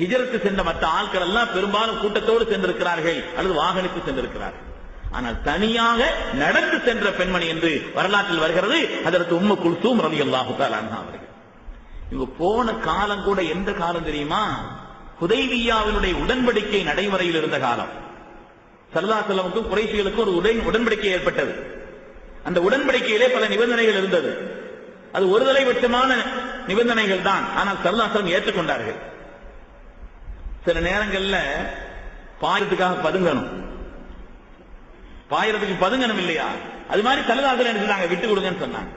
ஹிஜ்ரத்து சென்ற மற்ற ஆட்கள் எல்லாம் பெரும்பாலும் கூட்டத்தோடு சென்றிருக்கிறார்கள் அல்லது வாகனத்தில் சென்றிருக்கிறார்கள். ஆனால் தனியாக நடந்து சென்ற பெண்மணி என்று வரலாற்றில் வருகிறது ஹஜ்ரத் உம்மு குல்சூம் ரலியல்லாஹு தஆலா அன்ஹா அவர்கள். இவங்க போன காலம் கூட எந்த காலம் தெரியுமா? ஹுதைபிய்யாவினுடைய உடன்படிக்கை நடைமுறையில் இருந்த காலம். ஸல்லல்லாஹு அலைஹி வஸல்லம் குறைஷிகளுக்கு ஒரு உடன்படிக்கை ஏற்பட்டது. அந்த உடன்படிக்கையிலே பல நிபந்தனைகள் இருந்தது. அது ஒருதலைபட்சமான நிபந்தனைகள் தான். ஆனால் ஸல்லல்லாஹு அலைஹி வஸல்லம் ஏற்றுக்கொண்டார்கள். சில நேரங்கள்ல பாயத்துக்காக பதுங்கணும், பாயறதுக்கு பதுங்கணும் இல்லையா? அது மாதிரி ஸல்லல்லாஹு அலைஹி வஸல்லம் சொன்னாங்க, விட்டு கொடுங்கன்னு சொன்னாங்க.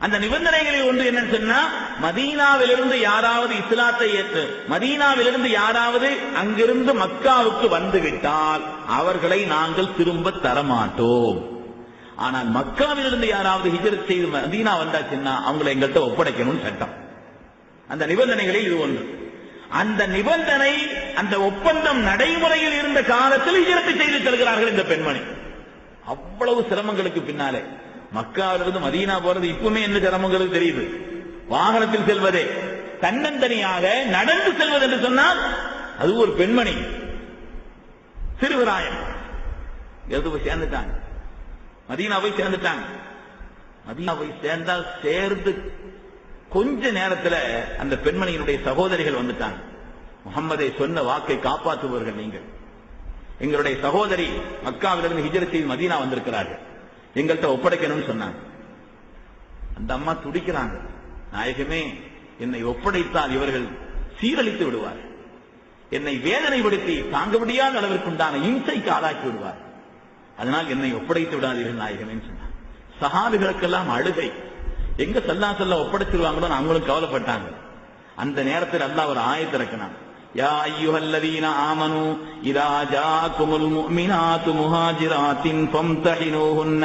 அந்த நிபந்தனைகளில் ஒன்று என்னன்னு சொன்னா, மதீனாவிலிருந்து யாராவது இஸ்லாத்தை ஏற்று மதீனாவிலிருந்து யாராவது அங்கிருந்து மக்காவுக்கு வந்துவிட்டால் அவர்களை நாங்கள் திரும்ப தரமாட்டோம். ஆனால் மக்காவிலிருந்து யாராவது ஹிஜ்ரத் செய்து மதீனா வந்தாச்சுன்னா அவங்களை எங்கள்கிட்ட ஒப்படைக்கணும்னு சட்டம். அந்த நிபந்தனைகளில் இது ஒன்று. அந்த நிபந்தனை, அந்த ஒப்பந்தம் நடைமுறையில் இருந்த காலத்தில் ஹிஜ்ரத் செய்து செல்கிறார்கள் இந்த பெண்மணி. அவ்வளவு சிரமங்களுக்கு பின்னாலே மக்காவிலிருந்து மதீனா போறது இப்பவுமே என்ன சிரமங்களுக்கு தெரியுது. வாகனத்தில் செல்வதே, தன்னந்தனியாக நடந்து செல்வது என்று சொன்னால் அது ஒரு பெண்மணி சிறுவராயம் எழுது போய் சேர்ந்துட்டாங்க. மதீனா போய் சேர்ந்துட்டாங்க. மதீனா போய் சேர்ந்தால் சேர்ந்து கொஞ்ச நேரத்தில் அந்த பெண்மணியினுடைய சகோதரிகள் வந்துட்டாங்க. முகம்மதை சொன்ன வாக்கை காப்பாற்றுபவர்கள் நீங்கள். எங்களுடைய சகோதரி மக்காவிலிருந்து ஹிஜ்ரத் செய்து மதீனா வந்திருக்கிறார்கள், எங்கள்கிட்ட ஒப்படைக்கணும்னு சொன்னாங்க. அந்த அம்மா துடிக்கிறாங்க, நாயகமே என்னை ஒப்படைத்தால் இவர்கள் சீரழித்து விடுவார், என்னை வேதனைப்படுத்தி தாங்க முடியாத அளவிற்குண்டான இம்சைக்கு ஆளாக்கி விடுவார், அதனால் என்னை ஒப்படைத்து விடாதீர்கள் நாயகமே சொன்னாங்க. சஹாபிகளுக்கெல்லாம் அழுகை. எங்க ஸல்லல்லாஹு அலைஹி வஸல்லம் ஒப்படைச்சிருவாங்களோ அவங்களும் கவலைப்பட்டாங்க. அந்த நேரத்தில் அல்லாஹ் ஒரு ஆயத்தை இறக்கினான். யா அய்யுஹல்லதீன ஆமனூ இதா ஜாஅகுமுல் முஃமினாத்து முஹாஜிராத்தின் ஃபம்தஹினூஹுன்ன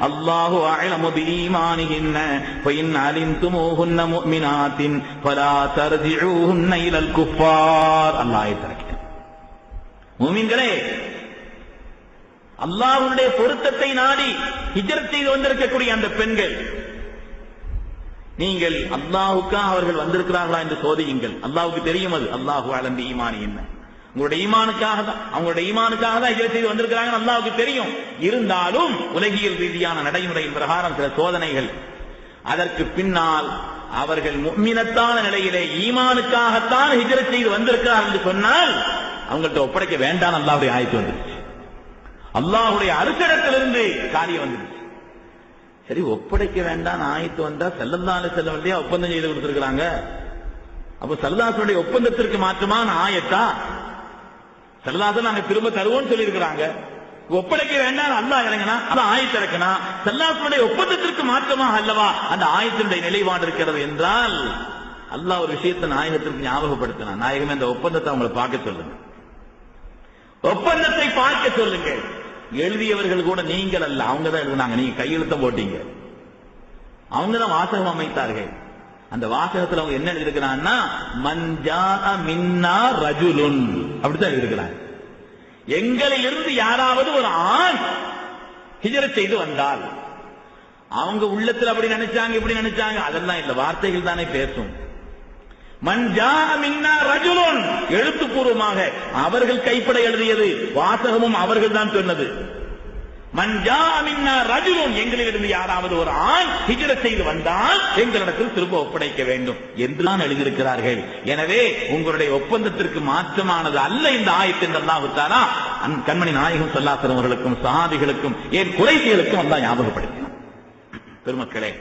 அல்லாஹு அஅலமு பிஈமானிஹின்ன ஃபஇன் அலிம்துமூஹுன்ன முஃமினாத்தின் ஃபலா தர்ஜிஊஹுன்ன இலல் குஃபார். அல்லாஹ் ஆயத்தை இறக்கினான். முஃமின்களே, அல்லாஹ்வுடைய பொருத்தத்தை நாடி ஹிஜ்ரத் செய்து வந்திருக்கக்கூடிய அந்த பெண்கள், நீங்கள் அல்லாஹ்வுக்காக அவர்கள் வந்திருக்கிறார்களா என்று சோதியுங்கள். அல்லாஹ்வுக்கு தெரியும் அது. அல்லாஹு அலம் ஈமானி என்ன, உங்களுடைய ஈமானுக்காக தான், அவங்களுடைய ஈமானுக்காக தான் ஹிஜ்ரத் செய்து வந்திருக்கிறாங்க, அல்லாஹ்வுக்கு தெரியும். இருந்தாலும் உலகியல் ரீதியான நடைமுறையின் பிரகாரம் சில சோதனைகள். அதற்கு பின்னால் அவர்கள் முஃமினத்தான நிலையிலே ஈமானுக்காகத்தான் ஹிஜ்ரத் செய்து வந்திருக்கிறார்கள் என்று சொன்னால் அவங்கள்ட்ட ஒப்படைக்க வேண்டாம். அல்லாஹ்வுடைய ஆயத்து வந்துருச்சு. அல்லாஹ்வுடைய அருசடத்திலிருந்து காரியம் வந்துருச்சு. சரி, ஒப்படைக்க வேண்டாம் ஆயத்து வந்தா ஸல்லல்லாஹு அலைஹி வஸல்லம் இல்லையா ஒப்பந்தம் செய்து கொடுத்திருக்கிறாங்க. அப்ப ஸல்லல்லாஹு அலைஹி வஸல்லம் ஒப்பந்தத்திற்கு மாற்றமான ஆயத்தா? ஸல்லல்லாஹு அலைஹி வஸல்லம் நாங்க திரும்ப தருவோம்னு சொல்லி இருக்கிறாங்க. ஒப்படைக்க வேண்டாம் அல்லாஹ் இறங்கினா, அல்லாஹ் ஆயத்து இறக்கினா ஸல்லல்லாஹு அலைஹி வஸல்லம் ஒப்பந்தத்திற்கு மாற்றமாக அல்லவா அந்த ஆயத்தினுடைய நிலைப்பாடு இருக்கிறது என்றால், அல்லாஹ் ஒரு விஷயத்தை நாயகத்திற்கு ஞாபகப்படுத்தினான். நாயகமே அந்த ஒப்பந்தத்தை அவங்களை பார்க்க சொல்லுங்க, ஒப்பந்தத்தை பார்க்க சொல்லுங்க. எழுதியவர்கள் கூட நீங்கள் அல்ல, அவங்க தான் எழுதினாங்க, நீங்க கையெழுத்தம் போட்டீங்க, அவங்க தான் வாசகம் அமைத்தார்கள். அந்த வாசகத்தில் அவங்க என்ன எழுதியிருக்கிறான்னா, மன்ஜா மின்னா ரஜுலுன் அப்படித்தான் எழுதியிருக்கிறாங்க. எங்களில் இருந்து யாராவது ஒரு ஆண் ஹிஜ்ரத் செய்து வந்தால், அவங்க உள்ளத்தில் அப்படி நினைச்சாங்க இப்படி நினைச்சாங்க அதெல்லாம் இல்ல, வார்த்தைகள் தானே பேசும். மன்ஜா மின்னா ரஜுலுன் எழுத்துப்பூர்வமாக அவர்கள் கைப்பட எழுதியது, வாசகமும் அவர்கள் தான் சொன்னது. மன்ஜா மின்னா ரஜுலுன் எங்களிலிருந்து யாராவது ஒரு ஆண் ஹிஜ்ரத் செய்து வந்தால் எங்களிடத்தில் திரும்ப ஒப்படைக்க வேண்டும் என்று தான் எழுதியிருக்கிறார்கள். எனவே உங்களுடைய ஒப்பந்தத்திற்கு மாற்றமானது அல்ல இந்த ஆயத்து என்று அல்லாஹ் தஆலா கண்மணி நாயகம் ஸல்லல்லாஹு அலைஹி வஸல்லம் சஹாபிகளுக்கும் ஏன் குறைஷிகளுக்கும் அல்லாஹ் ஞாபகப்படுத்தினார். பெருமக்களே,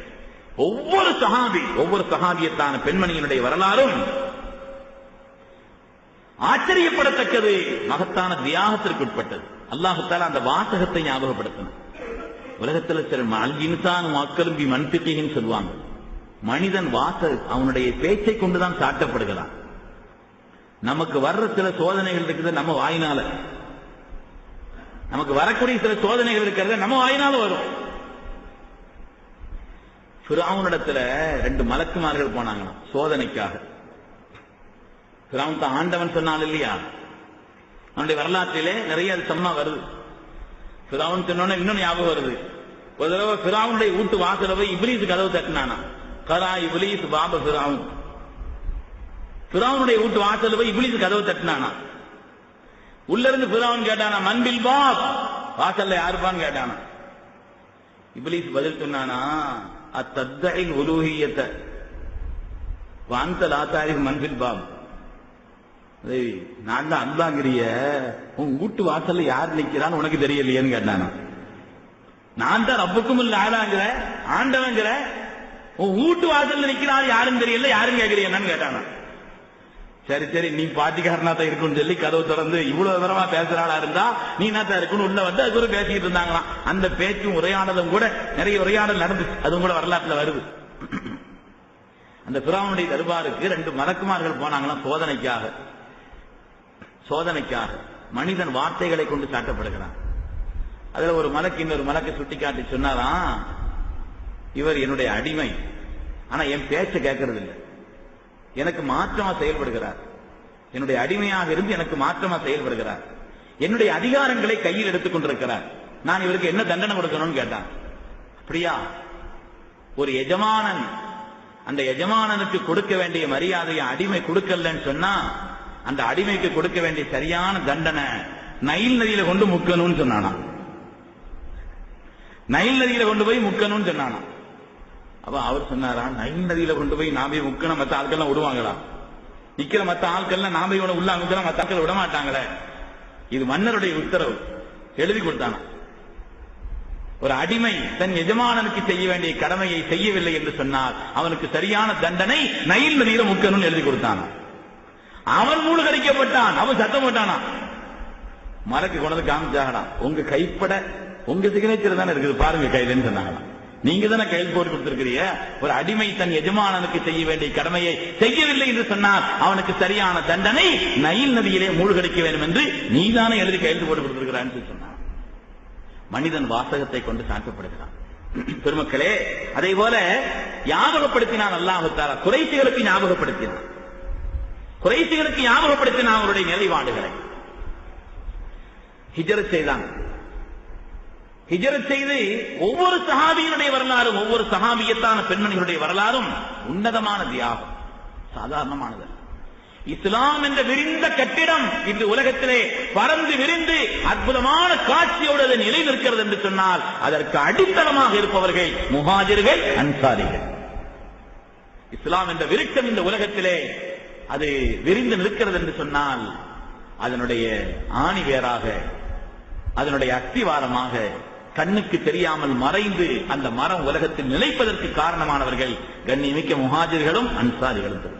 ஒவ்வொரு சஹாபியத்தான பெண்மணியினுடைய வரலாறும் ஆச்சரியப்படத்தக்கது, மகத்தான தியாகத்திற்கு உட்பட்டது. அல்லாஹ் தஆலா அந்த வாசகத்தை ஞாபகப்படுத்தினார். உலகத்தில் சில இன்சான் மக்களும் பி மன்திகின்னு சொல்லுவாங்க. மனிதன் அவனுடைய பேச்சை கொண்டுதான் சாட்டப்படுகிறான். நமக்கு வர்ற சில சோதனைகள் இருக்குது நம்ம வாயினால, நமக்கு வரக்கூடிய சில சோதனைகள் இருக்கிறது நம்ம வாயினால வரும். ஃபிரௌனிடத்துல 2 மலக்குமார்கள் போனாங்க சோதனைக்காக. ஃபிரௌன் தான் ஆண்டவன் சொன்னான் இல்லையா, அவனுடைய வரலாற்றிலே நிறைய சம்மா வருது. ஃபிரௌன் சொன்னோன்னு இன்னும் ஞாபகம் வருது. ஒரு தடவை ஃபிரௌனுடைய வீட்டு வாசல போய் இப்லீஸ் கதவு தட்டினானா, கரா இப்லீஸ் பாப ஃபிரௌன். ஃபிரௌனுடைய வீட்டு வாசல்ல போய் இப்லீஸ் கதவை தட்டினானா. உள்ள இருந்து ஃபிரௌன் கேட்டானா, மன்பில் பாப், வாசல்ல யாருப்பான்னு கேட்டானா. இப்லீஸ் பதில் சொன்னானா, அத்தத்இல் உலூஹியத வஅன்த லா தஅரிஃபு மன்பில் பாப். நான் தான் அல்லாஹ்ங்கிறிய, உன் வீட்டு வாசல்ல யார் நிக்கிறான்னு உனக்கு தெரியலையேன்னு கேட்டானா. நான் தான் ரப்புக்குமுல் ஆலாங்கிற ஆண்டவங்கிற, உன் வீட்டு வாசல்ல நிக்கிறான் யாரும் தெரியல, யாரும் கேட்கிறீங்கன்னு கேட்டானா. சரி சரி நீ பாட்டிக்காரனா தான் இருக்குன்னு சொல்லி கதவு திறந்து இவ்வளவு விவரமா பேசுறாளா இருந்தா நீ தான் இருக்குன்னு உள்ள வந்து அது கூட பேசிட்டு இருந்தாங்களாம். அந்த பேச்சும் உரையாடலும் கூட நிறைய உரையாடல் நடந்துச்சு, அதுவும் கூட வரலாற்றுல வருது. அந்த ஃபிரௌனுடைய தர்பாருக்கு 2 மலக்குமார்கள் போனாங்களாம் சோதனைக்காக. மனிதன் வார்த்தைகளை கொண்டு சாட்டப்படுகிறான். அதுல ஒரு மலக்கு இன்னொரு மலக்கை சுட்டி காட்டி சொன்னாராம், இவர் என்னுடைய அடிமை, ஆனா என் பேச்ச கேட்கறது இல்லை, எனக்கு மாற்றமா செயல்படுகிறார். என்னுடைய அடிமையாக இருந்து எனக்கு மாற்றமா செயல்படுகிறார். என்னுடைய அதிகாரங்களை கையில் எடுத்துக் கொண்டிருக்கிறார். நான் இவருக்கு என்ன தண்டனை கொடுக்கணும்னு கேட்டான். அப்படியா? ஒரு எஜமானன் அந்த எஜமானனுக்கு கொடுக்க வேண்டிய மரியாதையை அடிமை கொடுக்கலன்னு சொன்னா அந்த அடிமைக்கு கொடுக்க வேண்டிய சரியான தண்டனை நைல் நதியில கொண்டு முக்கணும்னு சொன்னானா. நைல் நதியில கொண்டு போய் முக்கணும்னு சொன்னானா. அப்ப அவர் சொன்னாரா, நைல் நதியில கொண்டு போய் நாம முக்கணும், மத்த ஆட்கள்லாம் விடுவாங்களா? நிக்கிற மத்த ஆட்கள்லாம் நாம உள்ள அமுக்கலாம், மத்த ஆட்கள் விட மாட்டாங்களே. இது மன்னருடைய உத்தரவு, எழுதி கொடுத்தானா. ஒரு அடிமை தன் எஜமானனுக்கு செய்ய வேண்டிய கடமையை செய்யவில்லை என்று சொன்னால் அவனுக்கு சரியான தண்டனை நைல் நதியில முக்கணும்னு எழுதி கொடுத்தானா. அவன் மூழ்கடிக்கப்பட்டான், அவன் சத்தம் போட்டானா. மலக்கு கொண்டு காமிச்சாகலாம், உங்க கைப்பட உங்க சிக்னேச்சர் தானே இருக்குது பாருங்க கையிலன்னு சொன்னாங்களாம். நீங்க தானே கையில் போட்டு கொடுத்திருக்கிறீங்க. ஒரு அடிமை தன் எஜமானனுக்கு செய்ய வேண்டிய கடமையை செய்யவில்லை என்று சொன்னால் அவனுக்கு சரியான தண்டனை நைல் நதியிலே மூழ்கடிக்க வேண்டும் என்று நீதானே எழுதி கையெழுத்து போட்டு கொடுத்திருக்கிறான்னு சொன்னான். மனிதன் வாசகத்தை கொண்டு சாட்டப்படுகிறான். பெருமக்களே, அதே போல ஞாபகப்படுத்தினான் அல்லாஹ் தஆலா. குறைஷிகளுக்கு ஞாபகப்படுத்தினான் அவருடைய நிலைப்பாடுகளை. ஹிஜ்ரத் செய்தான். ஹிஜ்ரத் செய்து ஒவ்வொரு சஹாபியினுடைய வரலாறும், ஒவ்வொரு சஹாபியத்தான பெண்மணிகளுடைய வரலாறும் உன்னதமான தியாகம், சாதாரணமானது. இஸ்லாம் என்ற விரிந்த கட்டிடம் இன்று உலகத்திலே பறந்து விரிந்து அற்புதமான காட்சியோடு அது நிலை நிற்கிறது என்று சொன்னால் அதற்கு அடித்தளமாக இருப்பவர்கள் முஹாஜிர்கள், அன்சாரிகள். இஸ்லாம் என்ற விருட்சம் இந்த உலகத்திலே அது விரிந்து நிற்கிறது என்று சொன்னால் அதனுடைய ஆணி வேராக, அதனுடைய அஸ்திவாரமாக கண்ணுக்கு தெரியாமல் மறைந்து அந்த மரம் உலகத்தில் நிலைப்பதற்கு காரணமானவர்கள் கண்ணியமிக்க முஹாஜிர்களும் அன்சாரிகளும்.